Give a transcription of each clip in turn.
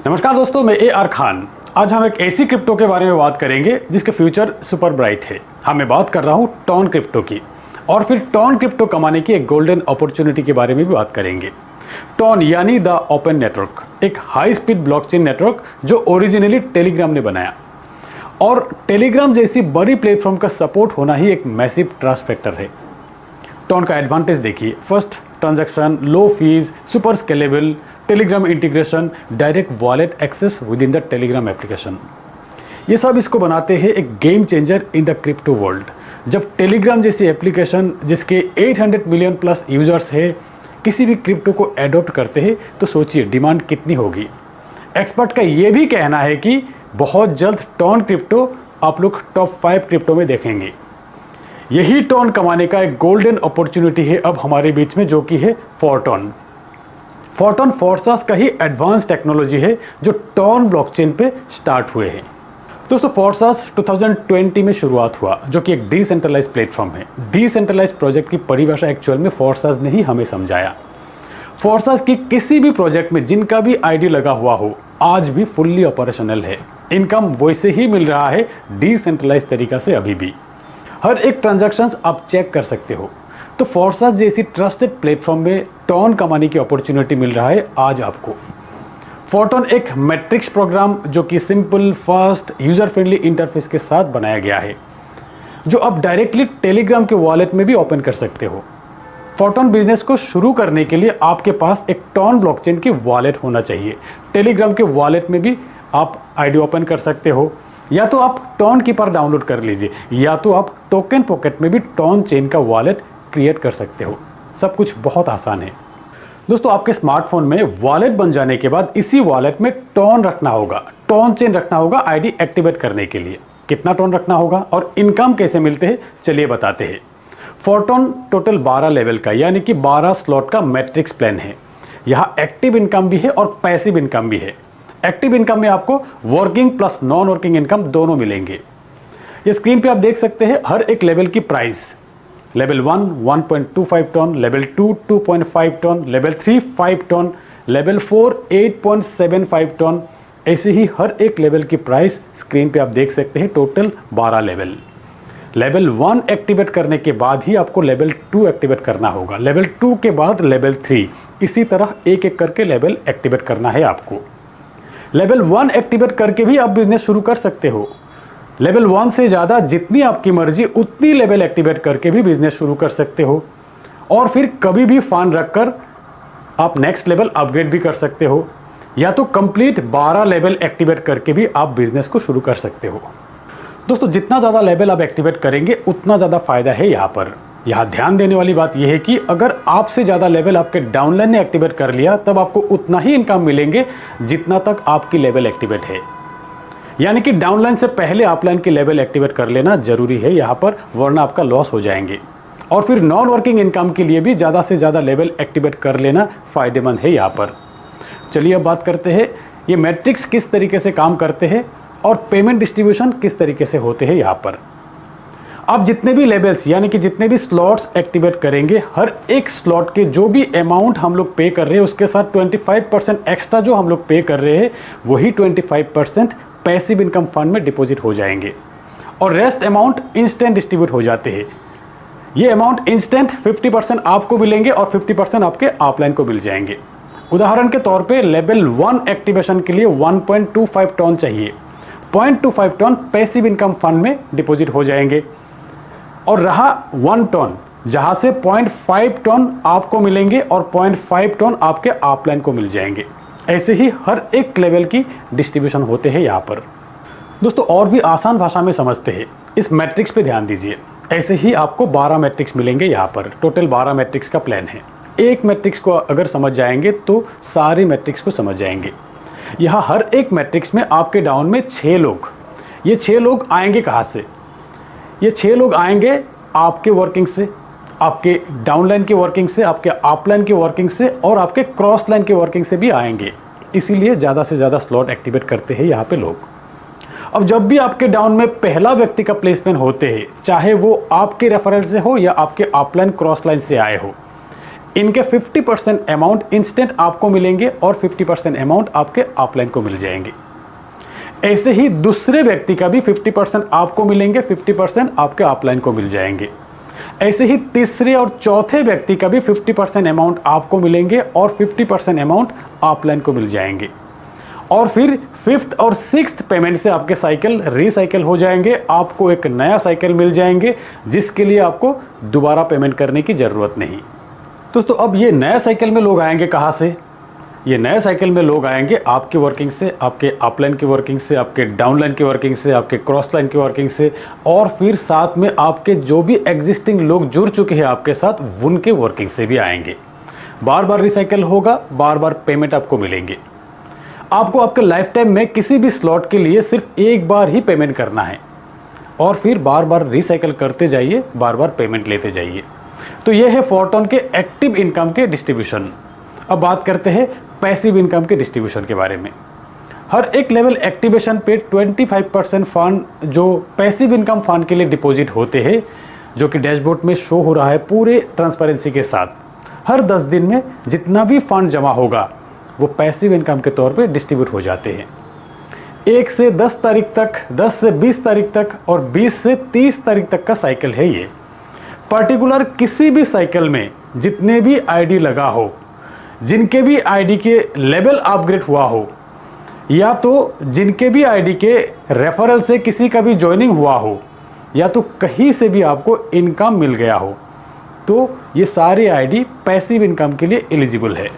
नमस्कार दोस्तों, मैं AR खान। आज हम एक ऐसी क्रिप्टो के बारे में बात करेंगे जिसके फ्यूचर सुपर ब्राइट है। मैं बात कर रहा हूँ टॉन क्रिप्टो की, और फिर टॉन क्रिप्टो कमाने की एक गोल्डन अपॉर्चुनिटी के बारे में भी बात करेंगे। टॉन यानी द ओपन नेटवर्क, एक हाई स्पीड ब्लॉकचेन नेटवर्क जो ओरिजिनली टेलीग्राम ने बनाया, और टेलीग्राम जैसी बड़ी प्लेटफॉर्म का सपोर्ट होना ही एक मैसिव ट्रस्ट फैक्टर है। टॉन का एडवांटेज देखिए, first transaction, low fee, super scalable, Telegram integration, direct wallet access with in the Telegram application. ये सब इसको बनाते हैं एक game changer in the crypto world. जब टेलीग्राम जैसी एप्लीकेशन जिसके 800 मिलियन प्लस यूजर्स है किसी भी क्रिप्टो को एडॉप्ट करते हैं तो सोचिए डिमांड कितनी होगी। एक्सपर्ट का ये भी कहना है कि बहुत जल्द टॉन क्रिप्टो आप लोग टॉप 5 क्रिप्टो में देखेंगे। यही टॉन कमाने का एक गोल्डन अपॉर्चुनिटी है अब हमारे बीच में, जो कि है फोरटॉन। फोरटॉन फोर्सास का ही एडवांस टेक्नोलॉजी है जो टॉन ब्लॉकचेन पे स्टार्ट हुए हैं। दोस्तों, फोर्सास 2020 में शुरुआत हुआ, जो कि एक डिसेंट्रलाइज प्लेटफॉर्म है। डिसेंट्रलाइज प्रोजेक्ट की परिभाषा एक्चुअल में फोर्सास ने ही हमें समझाया। फोर्सास की किसी भी प्रोजेक्ट में जिनका भी आईडी लगा हुआ हो आज भी फुल्ली ऑपरेशनल है। इनकम वैसे ही मिल रहा है डिसेंट्रलाइज तरीका से अभी भी। हर एक ट्रांजैक्शंस आप चेक कर सकते हो। तो फोर्सास जैसी ट्रस्टेड प्लेटफॉर्म में टॉन कमाने की अपॉर्चुनिटी मिल रहा है आज आपको। फोरटॉन एक मैट्रिक्स प्रोग्राम जो कि simple, fast, user friendly interface के साथ बनाया गया है, जो आप डायरेक्टली टेलीग्राम के वॉलेट में भी ओपन कर सकते हो। फोरटॉन बिजनेस को शुरू करने के लिए आपके पास एक टॉन ब्लॉकचेन की वॉलेट होना चाहिए। टेलीग्राम के वॉलेट में भी आप आईडी ओपन कर सकते हो, या तो आप टॉन कीपर डाउनलोड कर लीजिए, या तो आप टोकन पॉकेट में भी टॉन चेन का वॉलेट क्रिएट कर सकते हो। सब कुछ बहुत आसान है। दोस्तों, आपके स्मार्टफोन में वॉलेट बन जाने के बाद इसी वॉलेट में टॉन रखना होगा, टॉन चेन रखना होगा आईडी एक्टिवेट करने के लिए। कितना टॉन रखना होगा और इनकम कैसे मिलते हैं चलिए बताते हैं। फोरटॉन टोटल 12 लेवल का यानी कि 12 स्लॉट का मैट्रिक्स प्लान है। यहाँ एक्टिव इनकम भी है और पैसिव इनकम भी है। एक्टिव इनकम में आपको working plus non working income दोनों मिलेंगे। ये स्क्रीन पे आप देख सकते हैं हर एक लेवल की price. Level 1 1.25 ton, level 2 2.5 ton, level 3 5 ton, level 4 8.75 ton. ऐसे ही हर एक लेवल की प्राइस स्क्रीन पे आप देख सकते हैं। Total 12 level. लेवल 1 एक्टिवेट करने के बाद ही आपको लेवल 2 एक्टिवेट करना होगा। लेवल 2 के बाद लेवल 3, इसी तरह एक एक करके लेवल एक्टिवेट करना है आपको। लेवल 1 एक्टिवेट करके भी आप बिजनेस शुरू कर सकते हो। लेवल 1 से ज़्यादा जितनी आपकी मर्जी उतनी लेवल एक्टिवेट करके भी बिजनेस शुरू कर सकते हो, और फिर कभी भी फंड रखकर आप नेक्स्ट लेवल अपग्रेड भी कर सकते हो, या तो कंप्लीट 12 लेवल एक्टिवेट करके भी आप बिजनेस को शुरू कर सकते हो। दोस्तों, जितना ज़्यादा लेवल आप एक्टिवेट करेंगे उतना ज़्यादा फायदा है। यहाँ ध्यान देने वाली बात यह है कि अगर आपसे ज़्यादा लेवल आपके डाउनलाइन ने एक्टिवेट कर लिया तब आपको उतना ही इनकम मिलेंगे जितना तक आपकी लेवल एक्टिवेट है। यानी कि डाउनलाइन से पहले अपलाइन की लेवल एक्टिवेट कर लेना जरूरी है यहाँ पर, वरना आपका लॉस हो जाएंगे। और फिर नॉन वर्किंग इनकम के लिए भी ज़्यादा से ज़्यादा लेवल एक्टिवेट कर लेना फ़ायदेमंद है यहाँ पर। चलिए अब बात करते हैं ये मैट्रिक्स किस तरीके से काम करते हैं और पेमेंट डिस्ट्रीब्यूशन किस तरीके से होते हैं यहाँ पर। आप जितने भी लेवल्स यानी कि जितने भी स्लॉट्स एक्टिवेट करेंगे, हर एक स्लॉट के जो भी अमाउंट हम लोग पे कर रहे हैं उसके साथ 25% एक्स्ट्रा जो हम लोग पे कर रहे हैं वही 25% पैसिव इनकम फंड में डिपॉजिट हो जाएंगे, और रेस्ट अमाउंट इंस्टेंट डिस्ट्रीब्यूट हो जाते हैं। ये अमाउंट इंस्टेंट 50% आपको मिलेंगे और 50% आपके अपलाइन को मिल जाएंगे। उदाहरण के तौर पे लेवल 1 एक्टिवेशन के लिए 1.25 टन चाहिए। 0.25 टन पैसिव इनकम फंड में डिपॉजिट हो जाएंगे, और रहा 1 टन जहां से 0.5 टन आपको मिलेंगे और 0.5 टन आपके अपलाइन को मिल जाएंगे। ऐसे ही हर एक लेवल की डिस्ट्रीब्यूशन होते हैं यहाँ पर। दोस्तों, और भी आसान भाषा में समझते हैं, इस मैट्रिक्स पे ध्यान दीजिए। ऐसे ही आपको 12 मैट्रिक्स मिलेंगे यहाँ पर। टोटल 12 मैट्रिक्स का प्लान है। एक मैट्रिक्स को अगर समझ जाएंगे तो सारी मैट्रिक्स को समझ जाएंगे। यहाँ हर एक मैट्रिक्स में आपके डाउन में 6 लोग, ये 6 लोग आएंगे कहाँ से? ये 6 लोग आएंगे आपके वर्किंग से, आपके डाउनलाइन की वर्किंग से, आपके अपलाइन की वर्किंग से, और आपके क्रॉस लाइन की वर्किंग से भी आएंगे। इसीलिए ज़्यादा से ज़्यादा स्लॉट एक्टिवेट करते हैं यहाँ पे लोग। अब जब भी आपके डाउन में पहला व्यक्ति का प्लेसमेंट होते हैं, चाहे वो आपके रेफरल से हो या आपके अपलाइन क्रॉस लाइन से आए हो, इनके 50% अमाउंट इंस्टेंट आपको मिलेंगे और 50% अमाउंट आपके अपलाइन को मिल जाएंगे। ऐसे ही दूसरे व्यक्ति का भी 50% आपको मिलेंगे, 50% आपके अपलाइन को मिल जाएंगे। ऐसे ही तीसरे और चौथे व्यक्ति का भी 50% अमाउंट आपको मिलेंगे और 50% अमाउंट अपलाइन को मिल जाएंगे। और फिर फिफ्थ और सिक्स्थ पेमेंट से आपके साइकिल रीसाइकिल हो जाएंगे, आपको एक नया साइकिल मिल जाएंगे जिसके लिए आपको दोबारा पेमेंट करने की ज़रूरत नहीं। दोस्तों अब ये नया साइकिल में लोग आएंगे कहाँ से? ये नए साइकिल में लोग आएंगे आपकी वर्किंग से, आपके अपलाइन की वर्किंग से, आपके डाउनलाइन की वर्किंग से, आपके क्रॉस लाइन की वर्किंग से, और फिर साथ में आपके जो भी एग्जिस्टिंग लोग जुड़ चुके हैं आपके साथ उनके वर्किंग से भी आएंगे। बार बार रिसाइकिल होगा, बार बार पेमेंट आपको मिलेंगे। आपको आपके लाइफ टाइम में किसी भी स्लॉट के लिए सिर्फ एक बार ही पेमेंट करना है और फिर बार बार रिसाइकिल करते जाइए, बार बार पेमेंट लेते जाइए। तो ये है फोरटोन के एक्टिव इनकम के डिस्ट्रीब्यूशन। अब बात करते हैं पैसिव इनकम के डिस्ट्रीब्यूशन के बारे में। हर एक लेवल एक्टिवेशन पे 25% फंड जो पैसिव इनकम फंड के लिए डिपॉजिट होते हैं, जो कि डैशबोर्ड में शो हो रहा है पूरे ट्रांसपेरेंसी के साथ। हर 10 दिन में जितना भी फंड जमा होगा वो पैसिव इनकम के तौर पे डिस्ट्रीब्यूट हो जाते हैं। 1 से 10 तारीख तक, 10 से 20 तारीख तक और 20 से 30 तारीख तक का साइकिल है ये। पर्टिकुलर किसी भी साइकिल में जितने भी आईडी लगा हो, जिनके भी आईडी के लेवल अपग्रेड हुआ हो, या तो जिनके भी आईडी के रेफरल से किसी का भी ज्वाइनिंग हुआ हो, या तो कहीं से भी आपको इनकम मिल गया हो, तो ये सारे आईडी पैसिव इनकम के लिए एलिजिबल है।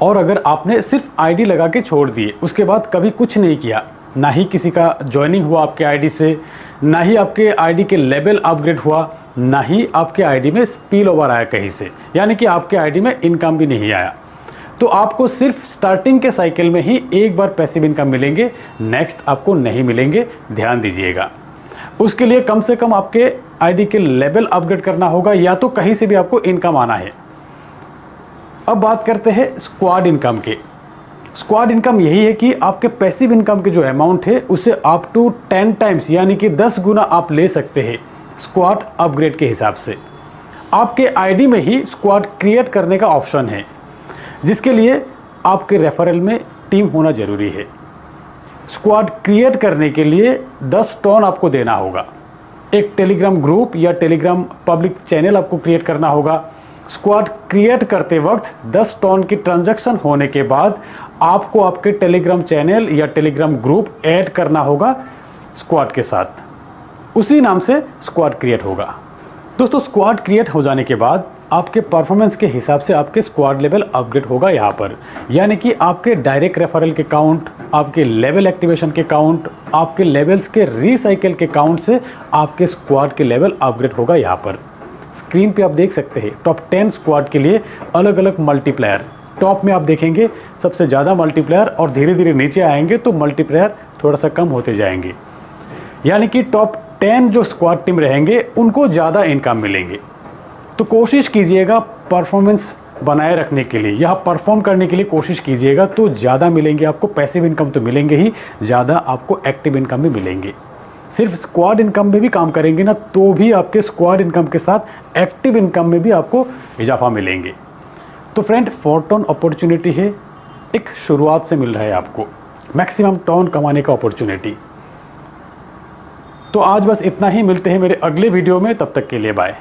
और अगर आपने सिर्फ आईडी लगा के छोड़ दिए, उसके बाद कभी कुछ नहीं किया, ना ही किसी का ज्वाइनिंग हुआ आपके आईडी से, ना ही आपके आईडी के लेवल अपग्रेड हुआ, ना ही आपके आईडी में स्पिल ओवर आया कहीं से, यानी कि आपके आईडी में इनकम भी नहीं आया, तो आपको सिर्फ स्टार्टिंग के साइकिल में ही एक बार पैसिव इनकम मिलेंगे, नेक्स्ट आपको नहीं मिलेंगे। ध्यान दीजिएगा, उसके लिए कम से कम आपके आईडी के लेवल अपग्रेड करना होगा, या तो कहीं से भी आपको इनकम आना है। अब बात करते हैं स्क्वाड इनकम के। स्क्वाड इनकम यही है कि आपके पैसिव इनकम के जो अमाउंट है उसे अप टू 10 टाइम्स यानी कि 10 गुना आप ले सकते हैं स्क्वाड अपग्रेड के हिसाब से। आपके आईडी में ही स्क्वाड क्रिएट करने का ऑप्शन है, जिसके लिए आपके रेफरल में टीम होना जरूरी है। स्क्वाड क्रिएट करने के लिए 10 टोन आपको देना होगा। एक टेलीग्राम ग्रुप या टेलीग्राम पब्लिक चैनल आपको क्रिएट करना होगा। स्क्वाड क्रिएट करते वक्त 10 टोन की ट्रांजैक्शन होने के बाद आपको आपके टेलीग्राम चैनल या टेलीग्राम ग्रुप ऐड करना होगा स्क्वाड के साथ, उसी नाम से स्क्वाड क्रिएट होगा। दोस्तों स्क्वाड क्रिएट हो जाने के बाद आपके परफॉर्मेंस के हिसाब से आपके स्क्वाड लेवल अपग्रेड होगा यहाँ पर, यानी कि आपके डायरेक्ट रेफरल के काउंट, आपके लेवल एक्टिवेशन के काउंट, आपके लेवल्स के रीसाइकिल के काउंट से आपके स्क्वाड के लेवल अपग्रेड होगा। यहाँ पर स्क्रीन पे आप देख सकते हैं टॉप 10 स्क्वाड के लिए अलग अलग मल्टीप्लायर। टॉप में आप देखेंगे सबसे ज़्यादा मल्टीप्लायर, और धीरे धीरे नीचे आएंगे तो मल्टीप्लायर थोड़ा सा कम होते जाएंगे, यानी कि टॉप 10 जो स्क्वाड टीम रहेंगे उनको ज़्यादा इनकम मिलेंगे। तो कोशिश कीजिएगा परफॉर्मेंस बनाए रखने के लिए, यहाँ परफॉर्म करने के लिए कोशिश कीजिएगा, तो ज़्यादा मिलेंगे आपको। पैसिव इनकम तो मिलेंगे ही, ज़्यादा आपको एक्टिव इनकम भी मिलेंगे। सिर्फ स्क्वाड इनकम में भी काम करेंगे ना, तो भी आपके स्क्वाड इनकम के साथ एक्टिव इनकम में भी आपको इजाफा मिलेंगे। तो फ्रेंड फोरटोन अपॉर्चुनिटी है, एक शुरुआत से मिल रहा है आपको मैक्सिमम टोन कमाने का अपॉर्चुनिटी। तो आज बस इतना ही, मिलते हैं मेरे अगले वीडियो में, तब तक के लिए बाय।